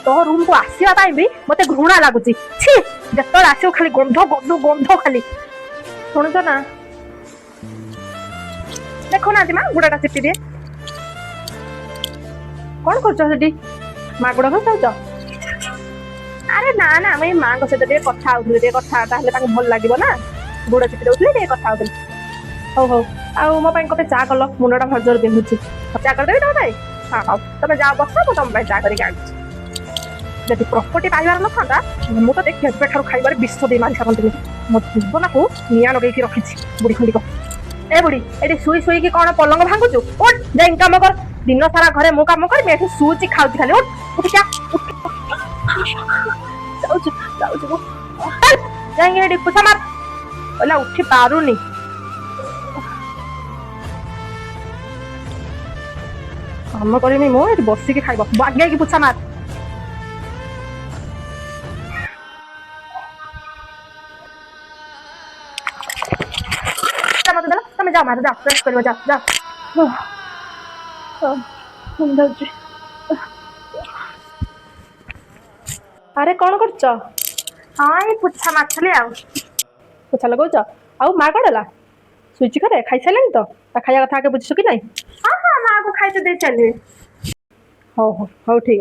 तो रूम को आसवा भी मत घृणा लगुच छी जत आस खाली गंध गंध गंध खाली शुणुच ना देखो ना माँ गुड़ाटा चिपी दिए कौन कर माँ गुड़ा चाहूच अरे ना ना मुझे माँ सहित कथा कथा भल लगे ना गुड़ चिपी दूसरी कथा हौ हौ आउ मो कपे चा कल मुंडा भजर बिंधुची चा करदेवी तुम हाँ हाँ तुम जाओ बस मुझे तुम चा कर प्रॉपर्टी पाइबार न था मुझे तो देखिए ठार खाइबार विष दे मारी सकती मो जीवन को निआ लगे रखी बुढ़ी खंडिक ए बुढ़ी ये शुई शुई की कौन पलंग भांगुचु उठ जाइन कम कर दिन सारा घरे मु कम कर ये शुची खाऊँ खाली उठ उठ क्या जाइए पुछा मार बोला उठी पारुनी कम करमी मुझे बसिकी खाइब बागे पुछा मार तुम जाओ मार जाओ फ्रेश कर जाओ जाओ अरे कौन कर हाँ ये पुछा माछली पुछा लगौच आउ माँ कौन है सुईची करे खाई सारे तो खाया कथा आगे बुझीस कि ना हाँ हाँ माँ को खाई तो दे चलिए हो हो हो ठीक है।